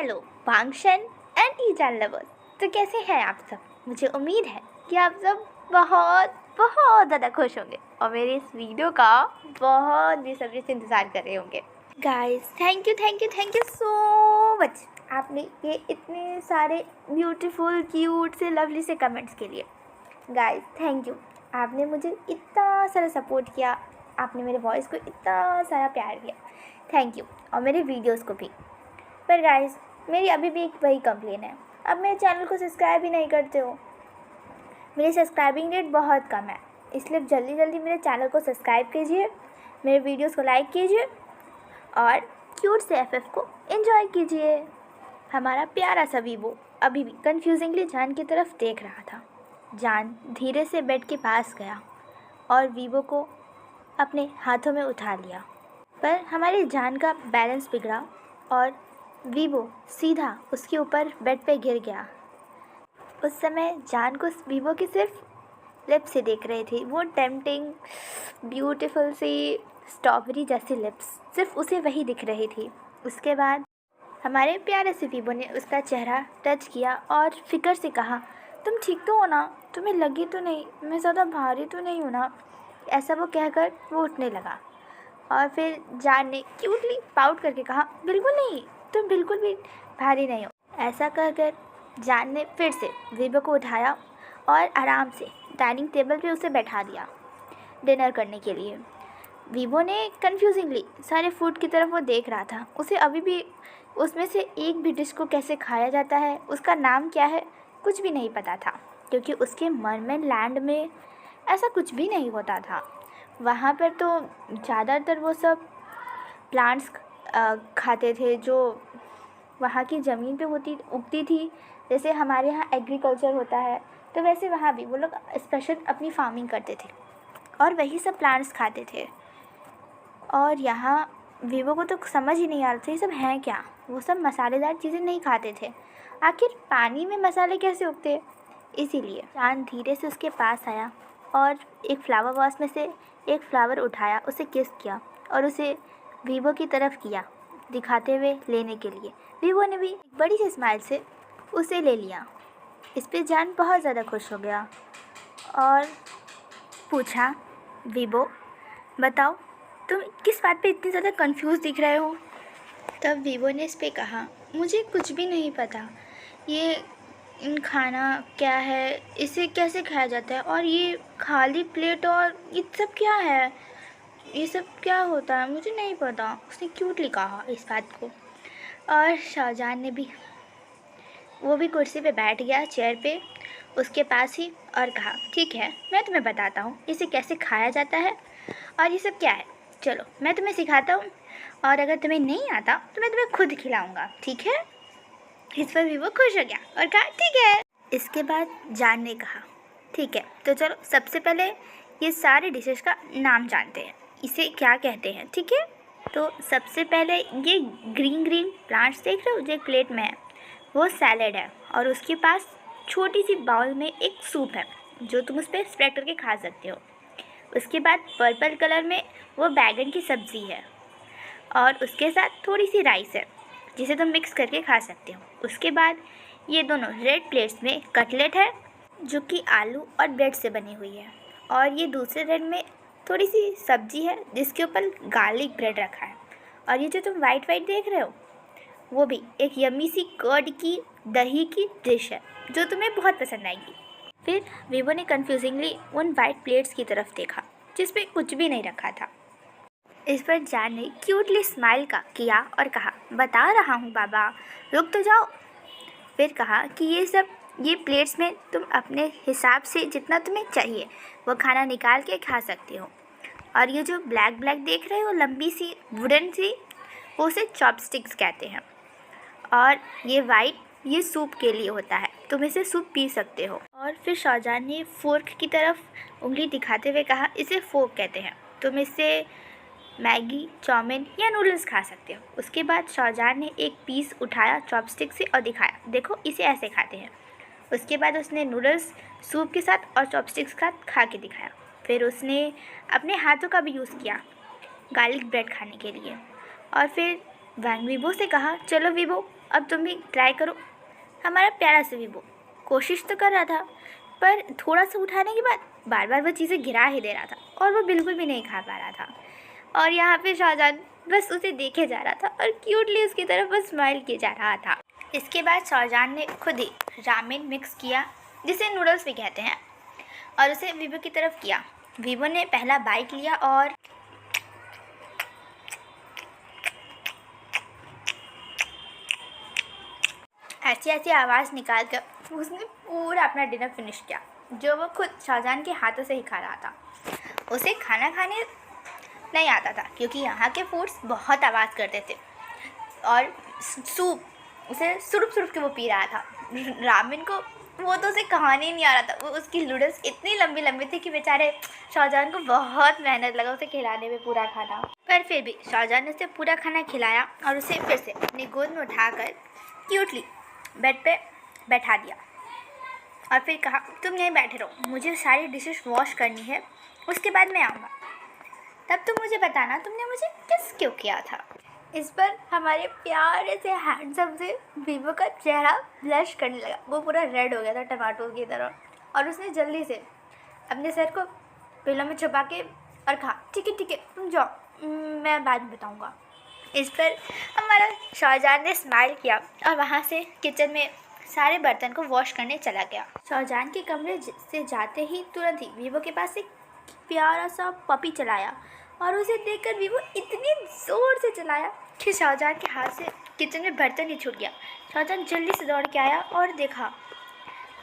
Hello function and T जान lovers. तो कैसे हैं आप सब? मुझे उम्मीद है कि आप सब बहुत बहुत ज़्यादा खुश होंगे और मेरे इस वीडियो का बहुत बेसब्री से इंतज़ार कर रहे होंगे। Guys thank you so much आपने ये इतने सारे ब्यूटीफुल क्यूट से लवली से कमेंट्स के लिए। गाइस थैंक यू, आपने मुझे इतना सारा सपोर्ट किया, आपने मेरे वॉइस को इतना सारा प्यार दिया, थैंक यू। और मेरे वीडियोस को भी। पर गाइस मेरी अभी भी एक वही कंप्लेन है, अब मेरे चैनल को सब्सक्राइब ही नहीं करते हो। मेरी सब्सक्राइबिंग रेट बहुत कम है, इसलिए जल्दी जल्दी मेरे चैनल को सब्सक्राइब कीजिए, मेरे वीडियोस को लाइक कीजिए और क्यूट से एफएफ को एंजॉय कीजिए। हमारा प्यारा सा वीवो अभी भी कन्फ्यूजिंगली जान की तरफ देख रहा था। जान धीरे से बेड के पास गया और वीवो को अपने हाथों में उठा लिया, पर हमारी जान का बैलेंस बिगड़ा और वीवो सीधा उसके ऊपर बेड पे गिर गया। उस समय जान को वीवो की सिर्फ लिप्स से देख रही थी, वो टेम्पटिंग ब्यूटीफुल सी स्ट्रॉबेरी जैसी लिप्स, सिर्फ उसे वही दिख रही थी। उसके बाद हमारे प्यारे से वीवो ने उसका चेहरा टच किया और फिक्र से कहा, तुम ठीक तो हो ना? तुम्हें लगी तो नहीं? मैं ज़्यादा भारी तो नहीं हूँ ना? ऐसा वो कहकर वो उठने लगा और फिर जान ने क्यूटली पाउट करके कहा, बिल्कुल नहीं, तुम बिल्कुल भी भारी नहीं हो। ऐसा कहकर जान ने फिर से वीवो को उठाया और आराम से डाइनिंग टेबल पे उसे बैठा दिया डिनर करने के लिए। वीवो ने कन्फ्यूजिंगली सारे फूड की तरफ वो देख रहा था। उसे अभी भी उसमें से एक भी डिश को कैसे खाया जाता है, उसका नाम क्या है, कुछ भी नहीं पता था, क्योंकि उसके मरमेन लैंड में ऐसा कुछ भी नहीं होता था। वहाँ पर तो ज़्यादातर वो सब प्लांट्स खाते थे जो वहाँ की ज़मीन पे उगती थी। जैसे हमारे यहाँ एग्रीकल्चर होता है, तो वैसे वहाँ भी वो लोग स्पेशल अपनी फार्मिंग करते थे और वही सब प्लांट्स खाते थे। और यहाँ वीवो को तो समझ ही नहीं आ रहा था ये सब हैं क्या। वो सब मसालेदार चीज़ें नहीं खाते थे, आखिर पानी में मसाले कैसे उगते? इसीलिए जान धीरे से उसके पास आया और एक फ्लावर वास में से एक फ्लावर उठाया, उसे किस किया और उसे वीवो की तरफ किया दिखाते हुए लेने के लिए। वीवो ने भी एक बड़ी सी स्माइल से उसे ले लिया। इस पे जान बहुत ज़्यादा खुश हो गया और पूछा, वीवो बताओ तुम किस बात पे इतनी ज़्यादा कंफ्यूज दिख रहे हो? तब वीवो ने इस पे कहा, मुझे कुछ भी नहीं पता, ये खाना क्या है, इसे कैसे खाया जाता है, और ये खाली प्लेट और ये सब क्या है, ये सब क्या होता है, मुझे नहीं पता। उसने क्यूटली कहा इस बात को। और शाहजहान ने भी, वो भी कुर्सी पे बैठ गया, चेयर पे उसके पास ही, और कहा, ठीक है मैं तुम्हें बताता हूँ इसे कैसे खाया जाता है और ये सब क्या है, चलो मैं तुम्हें सिखाता हूँ, और अगर तुम्हें नहीं आता तो मैं तुम्हें खुद खिलाऊँगा, ठीक है? इस पर भी वो खुश हो गया और कहा, ठीक है। इसके बाद जान ने कहा, ठीक है तो चलो सबसे पहले ये सारे डिशेस का नाम जानते हैं, इसे क्या कहते हैं, ठीक है? तो सबसे पहले ये ग्रीन ग्रीन प्लांट्स देख रहे हो जो एक प्लेट में है, वो सैलेड है और उसके पास छोटी सी बाउल में एक सूप है जो तुम उस पर स्प्रेड करके खा सकते हो। उसके बाद पर्पल कलर में वो बैगन की सब्ज़ी है और उसके साथ थोड़ी सी राइस है जिसे तुम मिक्स करके खा सकते हो। उसके बाद ये दोनों रेड प्लेट्स में कटलेट है जो कि आलू और ब्रेड से बनी हुई है, और ये दूसरे रेड में थोड़ी सी सब्जी है जिसके ऊपर गार्लिक ब्रेड रखा है, और ये जो तुम वाइट वाइट देख रहे हो वो भी एक यम्मी सी कर्ड की दही की डिश है जो तुम्हें बहुत पसंद आएगी। फिर वीवो ने कन्फ्यूजिंगली उन वाइट प्लेट्स की तरफ देखा जिस पे कुछ भी नहीं रखा था। इस पर जान ने क्यूटली स्माइल किया और कहा, बता रहा हूँ बाबा, रुक तो जाओ। फिर कहा कि ये प्लेट्स में तुम अपने हिसाब से जितना तुम्हें चाहिए वो खाना निकाल के खा सकते हो, और ये जो ब्लैक ब्लैक देख रहे हो लंबी सी वुडन सी, वो उसे चॉपस्टिक्स कहते हैं, और ये वाइट ये सूप के लिए होता है, तुम इसे सूप पी सकते हो। और फिर शाहजहान ने फोर्क की तरफ उंगली दिखाते हुए कहा, इसे फोर्क कहते हैं, तुम इससे मैगी, चाउमीन या नूडल्स खा सकते हो। उसके बाद शाहजहान ने एक पीस उठाया चॉपस्टिक से और दिखाया, देखो इसे ऐसे खाते हैं। उसके बाद उसने नूडल्स सूप के साथ और चॉपस्टिक्स के साथ खा के दिखाया। फिर उसने अपने हाथों का भी यूज़ किया गार्लिक ब्रेड खाने के लिए, और फिर वीवो से कहा, चलो वीवो अब तुम भी ट्राई करो। हमारा प्यारा सा वीवो कोशिश तो कर रहा था, पर थोड़ा सा उठाने के बाद बार बार वह चीज़ें गिरा ही दे रहा था और वो बिल्कुल भी नहीं खा पा रहा था। और यहाँ पे शाहजहान बस उसे देखे जा रहा था और क्यूटली उसकी तरफ बस स्माइल किए जा रहा था। इसके बाद शाहजहान ने खुद ही रामेन मिक्स किया, जिसे नूडल्स भी कहते हैं, और उसे वीवो की तरफ किया। वीवो ने पहला बाइट लिया और ऐसी ऐसी आवाज़ निकाल कर उसने पूरा अपना डिनर फिनिश किया, जो वो खुद शाहजहान के हाथों से ही खा रहा था। उसे खाना खाने नहीं आता था क्योंकि यहाँ के फूड्स बहुत आवाज़ करते थे, और सूप उसे सुरुप सुरुप के वो पी रहा था। रामेन को वो तो उसे कहानी ही नहीं आ रहा था। वो उसकी नूडल्स इतनी लंबी लंबी थी कि बेचारे शाहजहान को बहुत मेहनत लगा उसे खिलाने में पूरा खाना। पर फिर भी शाहजहान ने उसे पूरा खाना खिलाया और उसे फिर से अपनी गोद में उठाकर क्यूटली बेड पे बैठा दिया और फिर कहा, तुम यहीं बैठे रहो, मुझे सारी डिशेस वॉश करनी है, उसके बाद मैं आऊँगा। तब तुम मुझे बताना तुमने मुझे किस क्यों किया था। इस पर हमारे प्यारे से हैंडसम से वीवो का चेहरा ब्लश करने लगा। वो पूरा रेड हो गया था टमाटो की तरह, और उसने जल्दी से अपने सर को पिलो में छुपा के और कहा, ठीक है तुम जाओ, मैं बाद में बताऊँगा। इस पर हमारा शाहजहान ने स्माइल किया और वहाँ से किचन में सारे बर्तन को वॉश करने चला गया। शाहजहान के कमरे से जाते ही तुरंत ही वीवो के पास एक प्यारा सा पपी चलाया, और उसे देखकर वीवो इतनी ज़ोर से चलाया कि शाहजहान के हाथ से किचन में बर्तन ही छूट गया। शाहजहान जल्दी से दौड़ के आया और देखा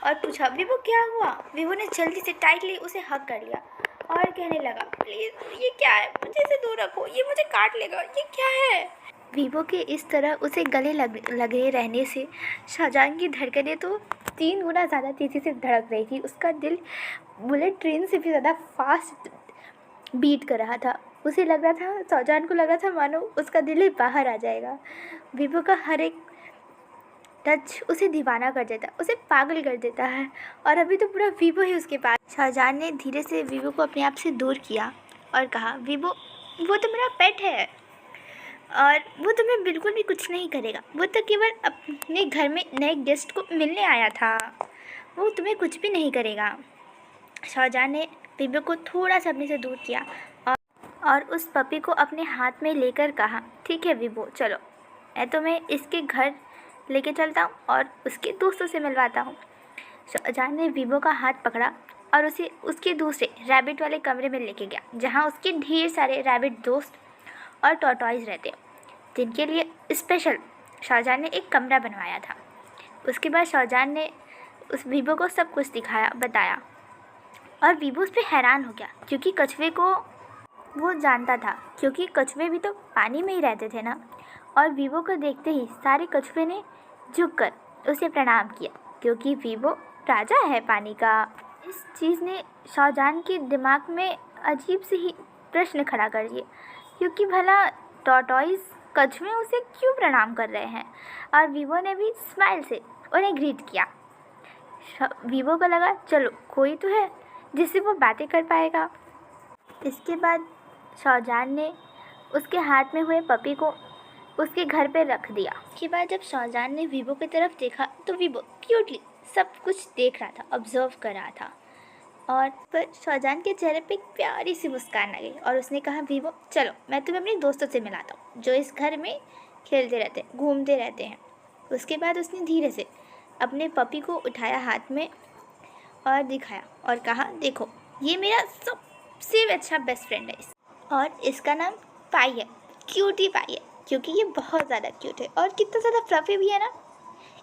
और पूछा, वीवो क्या हुआ। वीवो ने जल्दी से टाइटली उसे हग कर लिया और कहने लगा, प्लीज़ ये क्या है, मुझे इसे दूर रखो, ये मुझे काट लेगा, ये क्या है। वीवो के इस तरह उसे गले लगे रहने से शाहजहान की धड़कनें तो 3 गुना ज़्यादा तेज़ी से धड़क रही थी। उसका दिल बुलेट ट्रेन से भी ज़्यादा फास्ट बीट कर रहा था। उसे लग रहा था, शाहजहान को लग रहा था मानो उसका दिल ही बाहर आ जाएगा। वीवो का हर एक टच उसे दीवाना कर देता, उसे पागल कर देता है, और अभी तो पूरा वीवो ही उसके पास। शाहजहान ने धीरे से वीवो को अपने आप से दूर किया और कहा, वीवो वो तो मेरा पेट है और वो तुम्हें बिल्कुल भी कुछ नहीं करेगा। वो तो केवल अपने घर में नए गेस्ट को मिलने आया था, वो तुम्हें कुछ भी नहीं करेगा। शाहजहान ने वीवो को थोड़ा सा अपने से दूर किया और उस पपी को अपने हाथ में लेकर कहा, ठीक है वीवो, चलो मैं तुम्हें इसके घर लेके चलता हूँ और उसके दोस्तों से मिलवाता हूँ। शाहजहान ने वीवो का हाथ पकड़ा और उसे उसके दूसरे रैबिट वाले कमरे में लेके गया, जहाँ उसके ढेर सारे रैबिट दोस्त और टॉर्टॉइज रहते, जिनके लिए स्पेशल शाहजहान ने एक कमरा बनवाया था। उसके बाद शाहजहान ने उस वीवो को सब कुछ दिखाया, बताया, और वीवो उस पर हैरान हो गया क्योंकि कछुए को वो जानता था, क्योंकि कछुए भी तो पानी में ही रहते थे ना। और वीवो को देखते ही सारे कछुए ने झुककर उसे प्रणाम किया, क्योंकि वीवो राजा है पानी का। इस चीज़ ने शाहजहान के दिमाग में अजीब से ही प्रश्न खड़ा कर दिए, क्योंकि भला टॉर्टॉइज कछुए उसे क्यों प्रणाम कर रहे हैं। और वीवो ने भी स्माइल से उन्हें ग्रीट किया। वीवो को लगा, चलो कोई तो है जिससे वो बातें कर पाएगा। इसके बाद शाहजहान ने उसके हाथ में हुए पपी को उसके घर पे रख दिया। उसके बाद जब शाहजहान ने वीवो की तरफ देखा तो वीवो क्यूटली सब कुछ देख रहा था, ऑब्जर्व कर रहा था, और फिर शाहजहान के चेहरे पे एक प्यारी सी मुस्कान आ गई और उसने कहा, वीवो चलो मैं तुम्हें अपने दोस्तों से मिलाता हूँ जो इस घर में खेलते रहते हैं, घूमते रहते हैं। उसके बाद उसने धीरे से अपने पपी को उठाया हाथ में और दिखाया और कहा, देखो ये मेरा सबसे अच्छा बेस्ट फ्रेंड है और इसका नाम पाई है, क्यूटी पाई है, क्योंकि ये बहुत ज़्यादा क्यूट है और कितना ज़्यादा फ्लफी भी है ना,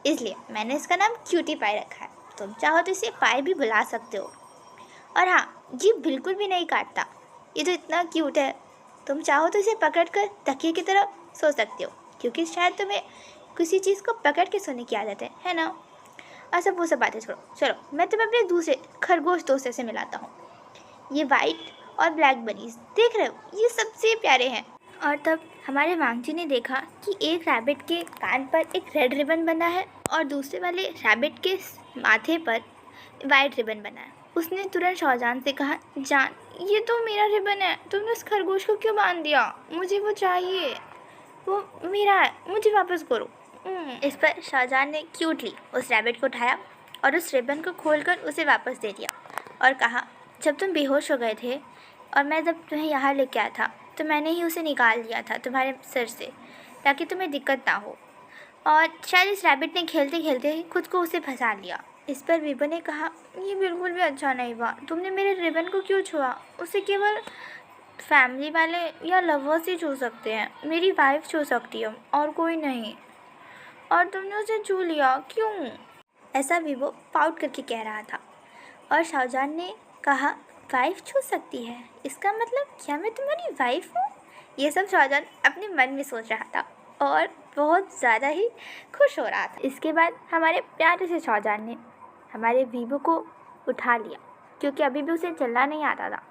इसलिए मैंने इसका नाम क्यूटी पाई रखा है। तुम चाहो तो इसे पाई भी बुला सकते हो। और हाँ, ये बिल्कुल भी नहीं काटता, ये तो इतना क्यूट है, तुम चाहो तो इसे पकड़ कर तकिए की तरह सो सकते हो, क्योंकि शायद तुम्हें किसी चीज़ को पकड़ के सोने की आदत है ना। अच्छा वो सब बातें छोड़ो, चलो मैं तुम्हें अपने दूसरे खरगोश दोस्तों से मिलाता हूँ। ये वाइट और ब्लैक बनीज देख रहे हो, ये सबसे प्यारे हैं। और तब हमारे मांगजी ने देखा कि एक रैबिट के कान पर एक रेड रिबन बना है और दूसरे वाले रैबिट के माथे पर वाइट रिबन बना है। उसने तुरंत शाहजहान से कहा, जान ये तो मेरा रिबन है, तुमने उस खरगोश को क्यों बांध दिया, मुझे वो चाहिए, वो मेरा है, मुझे वापस करो, इस पर शाहजहान ने क्यूटली उस रैबिट को उठाया और उस रिबन को खोलकर उसे वापस दे दिया और कहा, जब तुम बेहोश हो गए थे और मैं जब तुम्हें यहाँ लेके आया था तो मैंने ही उसे निकाल दिया था तुम्हारे सिर से, ताकि तुम्हें दिक्कत ना हो। और शायद इस रैबिट ने खेलते खेलते खुद को उसे फंसा लिया। इस पर विबो ने कहा, ये बिल्कुल भी अच्छा नहीं हुआ, तुमने मेरे रिबन को क्यों छुआ? उसे केवल फैमिली वाले या लवर्स ही छू सकते हैं, मेरी वाइफ छू सकती है और कोई नहीं, और तुमने उसे छू लिया क्यों? ऐसा विबो पाउट करके कह रहा था। और शाहजहान ने कहा, वाइफ छू सकती है? इसका मतलब क्या मैं तुम्हारी वाइफ हूँ? ये सब शाहजहान अपने मन में सोच रहा था और बहुत ज़्यादा ही खुश हो रहा था। इसके बाद हमारे प्यारे से शाहजहान ने हमारे विबो को उठा लिया, क्योंकि अभी भी उसे चलना नहीं आता था,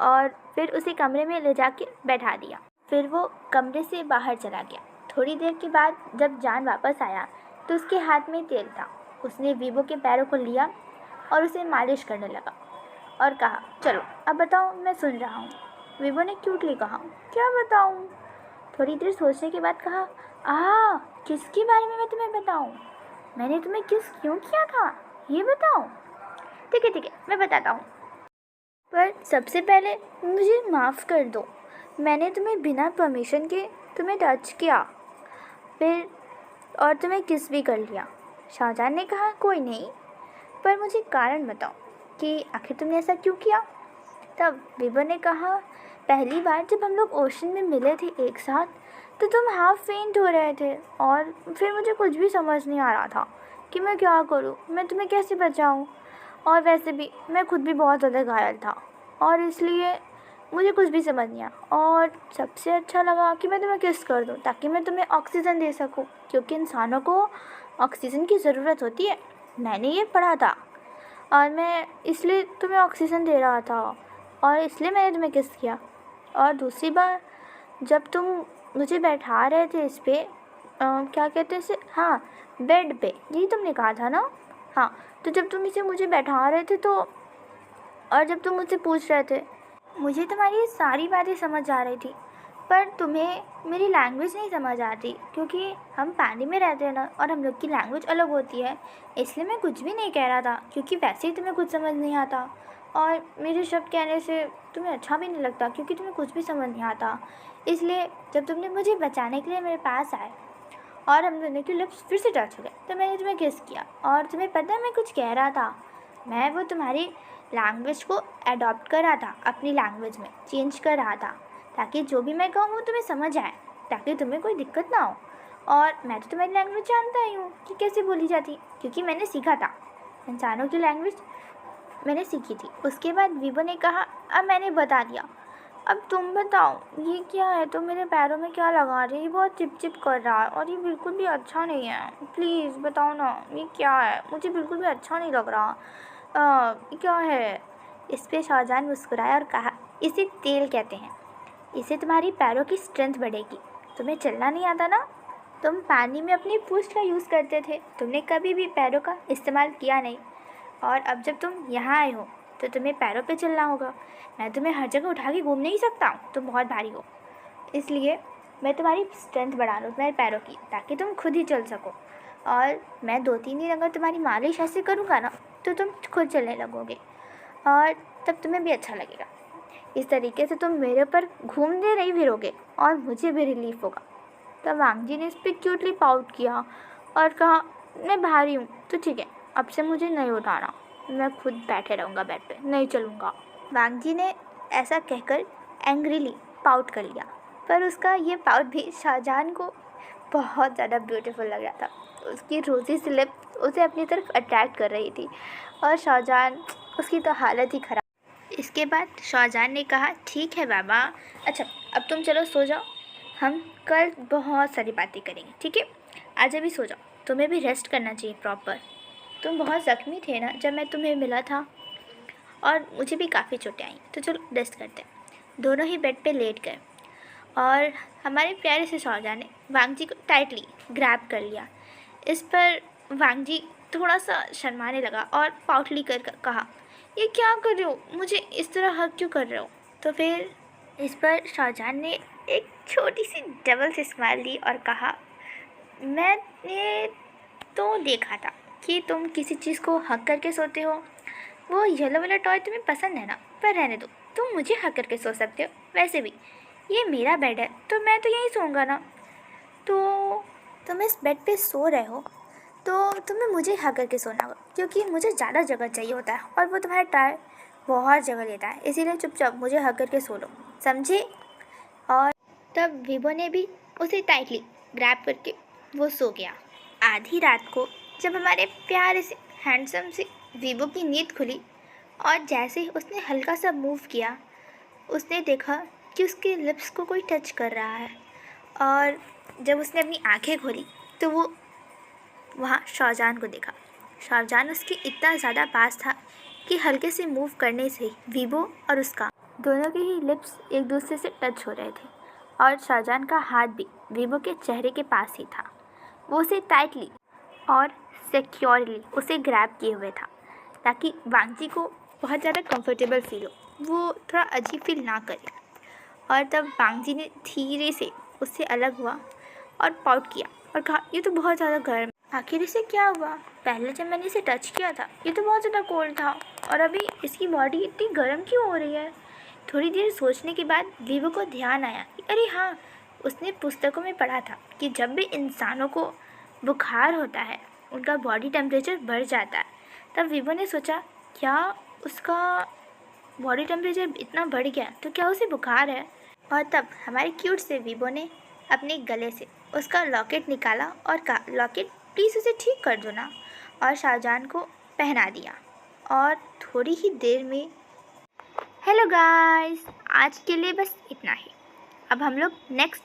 और फिर उसे कमरे में ले जाके बैठा दिया। फिर वो कमरे से बाहर चला गया। थोड़ी देर के बाद जब जान वापस आया तो उसके हाथ में तेल था। उसने विबो के पैरों को लिया और उसे मालिश करने लगा और कहा, चलो अब बताओ, मैं सुन रहा हूँ। विबो ने क्यूटली कहा, क्या बताऊँ? थोड़ी देर सोचने के बाद कहा, किसके बारे में मैं तुम्हें बताऊँ? मैंने तुम्हें किस क्यों किया था, ये बताओ। ठीक है मैं बताता हूँ, पर सबसे पहले मुझे माफ़ कर दो, मैंने तुम्हें बिना परमिशन के तुम्हें टच किया, फिर और तुम्हें किस भी कर लिया। शाहजहान ने कहा, कोई नहीं, पर मुझे कारण बताओ कि आखिर तुमने ऐसा क्यों किया। तब विबो ने कहा, पहली बार जब हम लोग ओशन में मिले थे एक साथ तो तुम हाफ फेंट हो रहे थे, और फिर मुझे कुछ भी समझ नहीं आ रहा था कि मैं क्या करूं, मैं तुम्हें कैसे बचाऊं। और वैसे भी मैं खुद भी बहुत ज़्यादा घायल था, और इसलिए मुझे कुछ भी समझ नहीं आया, और सबसे अच्छा लगा कि मैं तुम्हें किस कर दूं ताकि मैं तुम्हें ऑक्सीजन दे सकूं, क्योंकि इंसानों को ऑक्सीजन की ज़रूरत होती है। मैंने ये पढ़ा था और मैं इसलिए तुम्हें ऑक्सीजन दे रहा था, और इसलिए मैंने तुम्हें किस किया। और दूसरी बार जब तुम मुझे बैठा रहे थे इस पे क्या कहते हैं इसे, बेड पे, यही तुमने कहा था ना। तो जब तुम इसे मुझे बैठा रहे थे तो, और जब तुम मुझसे पूछ रहे थे, मुझे तुम्हारी सारी बातें समझ आ रही थी, पर तुम्हें मेरी लैंग्वेज नहीं समझ आती, क्योंकि हम पानी में रहते हैं ना, और हम लोग की लैंग्वेज अलग होती है। इसलिए मैं कुछ भी नहीं कह रहा था, क्योंकि वैसे ही तुम्हें कुछ समझ नहीं आता, और मेरे शब्द कहने से तुम्हें अच्छा भी नहीं लगता, क्योंकि तुम्हें कुछ भी समझ नहीं आता। इसलिए जब तुमने मुझे बचाने के लिए मेरे पास आए और हम दोनों के लिप्स फिर से टच हो गए, तो मैंने तुम्हें किस किया। और तुम्हें पता है मैं कुछ कह रहा था, मैं वो तुम्हारी लैंग्वेज को अडॉप्ट कर रहा था, अपनी लैंग्वेज में चेंज कर रहा था, ताकि जो भी मैं कहूँ वो तुम्हें समझ आए, ताकि तुम्हें कोई दिक्कत ना हो। और मैं तो तुम्हारी लैंग्वेज जानता ही हूँ कि कैसे बोली जाती, क्योंकि मैंने सीखा था, इंसानों की लैंग्वेज मैंने सीखी थी। उसके बाद विबो ने कहा, अब मैंने बता दिया, अब तुम बताओ ये क्या है, तुम मेरे पैरों में क्या लगा रही है, ये बहुत चिप चिप कर रहा है और ये बिल्कुल भी अच्छा नहीं है, प्लीज़ बताओ ना ये क्या है, मुझे बिल्कुल भी अच्छा नहीं लग रहा। ये क्या है? इस पे शाहजहान मुस्कुराया और कहा, इसे तेल कहते हैं, इससे तुम्हारी पैरों की स्ट्रेंथ बढ़ेगी। तुम्हें चलना नहीं आता ना, तुम पानी में अपनी पूंछ का यूज़ करते थे, तुमने कभी भी पैरों का इस्तेमाल किया नहीं, और अब जब तुम यहाँ आए हो तो तुम्हें पैरों पे चलना होगा। मैं तुम्हें हर जगह उठा के घूम नहीं सकता हूँ, तुम बहुत भारी हो, इसलिए मैं तुम्हारी स्ट्रेंथ बढ़ा रहा हूँ तुम्हारे पैरों की, ताकि तुम खुद ही चल सको। और मैं 2-3 दिन अगर तुम्हारी मालिश ऐसे करूँगा ना तो तुम खुद चलने लगोगे, और तब तुम्हें भी अच्छा लगेगा। इस तरीके से तुम मेरे ऊपर घूमते नहीं फिरोगे और मुझे भी रिलीफ होगा। तब वांगजी ने इस पर क्यूटली पाउट किया और कहा, मैं भारी हूँ तो ठीक है, अब से मुझे नहीं उठाना, मैं खुद बैठे रहूँगा बेड पे, नहीं चलूँगा। वांगजी ने ऐसा कहकर एंग्रीली पाउट कर लिया, पर उसका ये पाउट भी शाहजहान को बहुत ज़्यादा ब्यूटीफुल लग रहा था। उसकी रोज़ी सी लिप उसे अपनी तरफ अट्रैक्ट कर रही थी, और शाहजहान, उसकी तो हालत ही ख़राब। इसके बाद शाहजहान ने कहा, ठीक है बाबा, अच्छा अब तुम चलो सो जाओ, हम कल बहुत सारी बातें करेंगे, ठीक है? आज अभी सो जाओ, तुम्हें भी रेस्ट करना चाहिए प्रॉपर। तुम बहुत ज़ख्मी थे ना जब मैं तुम्हें मिला था, और मुझे भी काफ़ी चोटें आई, तो चलो रेस्ट करते हैं। दोनों ही बेड पे लेट गए, और हमारे प्यारे से शाहजहान ने वांगजी को टाइटली ग्रैब कर लिया। इस पर वांगजी थोड़ा सा शर्माने लगा और पाउटली कर कहा, ये क्या कर रहे हो, मुझे इस तरह हक क्यों कर रहे हो? तो फिर इस पर शाहजहान ने एक छोटी सी डबल सी स्माइल दी और कहा, मैंने तो देखा था कि तुम किसी चीज़ को हक करके सोते हो। वो येलो वाला टॉय तुम्हें पसंद है ना, पर रहने दो, तुम मुझे हक करके सो सकते हो। वैसे भी ये मेरा बेड है तो मैं तो यहीं सोऊंगा ना। तो तुम इस बेड पे सो रहे हो तो तुम्हें मुझे हक करके सोना होगा, क्योंकि मुझे ज़्यादा जगह चाहिए होता है और वो तुम्हारा टायर बहुत जगह लेता है। इसीलिए चुपचाप मुझे हक करके सो लो, समझे? और तब वीवो ने भी उसे टाइटली ग्रैब करके वो सो गया। आधी रात को जब हमारे प्यारे से हैंडसम से वीवो की नींद खुली और जैसे ही उसने हल्का सा मूव किया, उसने देखा कि उसके लिप्स को कोई टच कर रहा है। और जब उसने अपनी आंखें खोली तो वो वहाँ शाहजहान को देखा। शाहजहान उसके इतना ज़्यादा पास था कि हल्के से मूव करने से वीवो और उसका दोनों के ही लिप्स एक दूसरे से टच हो रहे थे। और शाहजहान का हाथ भी वीवो के चेहरे के पास ही था। वो उसे टाइटली और सिक्योरली उसे ग्रैब किए हुए था, ताकि वांगजी को बहुत ज़्यादा कंफर्टेबल फील हो, वो थोड़ा अजीब फील ना करे। और तब वांगजी ने धीरे से उससे अलग हुआ और पाउट किया और कहा, ये तो बहुत ज़्यादा गर्म। आखिर इसे क्या हुआ? पहले जब मैंने इसे टच किया था ये तो बहुत ज़्यादा कोल्ड था, और अभी इसकी बॉडी इतनी गर्म क्यों हो रही है? थोड़ी देर सोचने के बाद वीवो को ध्यान आया कि अरे हाँ, उसने पुस्तकों में पढ़ा था कि जब भी इंसानों को बुखार होता है उनका बॉडी टेम्परेचर बढ़ जाता है। तब वीवो ने सोचा, क्या उसका बॉडी टेम्परेचर इतना बढ़ गया तो क्या उसे बुखार है? और तब हमारे क्यूट से वीवो ने अपने गले से उसका लॉकेट निकाला और कहा, लॉकेट प्लीज़ उसे ठीक कर दो ना। और शाहजहान को पहना दिया। और थोड़ी ही देर में हेलो गाइस, आज के लिए बस इतना ही। अब हम लोग नेक्स्ट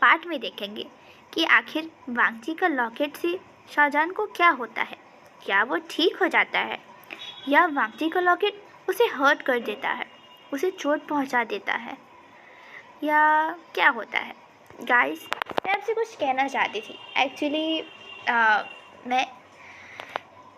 पार्ट में देखेंगे कि आखिर वांगजी का लॉकेट से शाहजहान को क्या होता है। क्या वो ठीक हो जाता है या वांगजी का लॉकेट उसे हर्ट कर देता है, उसे चोट पहुंचा देता है, या क्या होता है? गाइस, मैं आपसे कुछ कहना चाहती थी। एक्चुअली मैं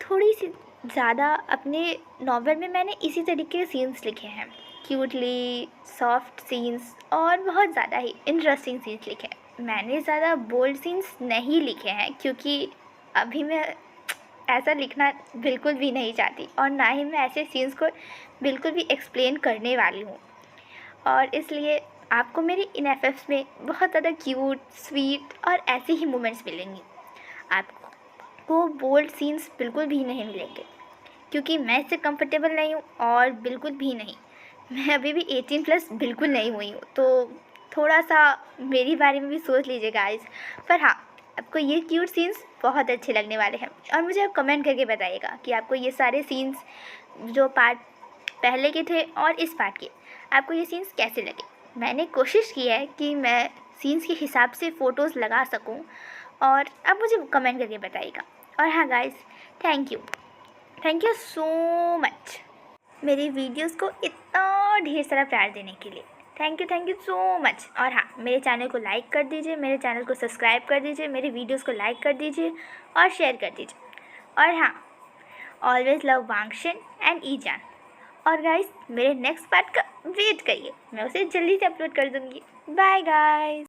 थोड़ी सी ज़्यादा अपने नॉवल में मैंने इसी तरीके के सीन्स लिखे हैं, क्यूटली सॉफ्ट सीन्स और बहुत ज़्यादा ही इंटरेस्टिंग सीन्स लिखे हैं। मैंने ज़्यादा बोल्ड सीन्स नहीं लिखे हैं, क्योंकि अभी मैं ऐसा लिखना बिल्कुल भी नहीं चाहती और ना ही मैं ऐसे सीन्स को बिल्कुल भी एक्सप्लेन करने वाली हूँ। और इसलिए आपको मेरे इन एफएफ्स में बहुत ज़्यादा क्यूट, स्वीट और ऐसे ही मोमेंट्स मिलेंगी। आपको बोल्ड सीन्स बिल्कुल भी नहीं मिलेंगे, क्योंकि मैं इससे कंफर्टेबल नहीं हूँ और बिल्कुल भी नहीं, मैं अभी भी 18+ बिल्कुल नहीं हुई हूँ। तो थोड़ा सा मेरी बारे में भी सोच लीजिए गाइस। पर हाँ, आपको ये क्यूट सीन्स बहुत अच्छे लगने वाले हैं और मुझे आप कमेंट करके बताइएगा कि आपको ये सारे सीन्स, जो पार्ट पहले के थे और इस पार्ट के, आपको ये सीन्स कैसे लगे। मैंने कोशिश की है कि मैं सीन्स के हिसाब से फ़ोटोज़ लगा सकूं, और अब मुझे कमेंट करके बताइएगा। और हाँ guys, thank you so much मेरी वीडियोस को इतना ढेर सारा प्यार देने के लिए। Thank you so much. और हाँ, मेरे चैनल को लाइक कर दीजिए, मेरे चैनल को सब्सक्राइब कर दीजिए, मेरे वीडियोस को लाइक कर दीजिए और शेयर कर दीजिए। और हाँ, ऑलवेज लव वांगशन एंड ईजान। और गाइस, मेरे नेक्स्ट पार्ट का वेट करिए, मैं उसे जल्दी से अपलोड कर दूँगी। Bye guys.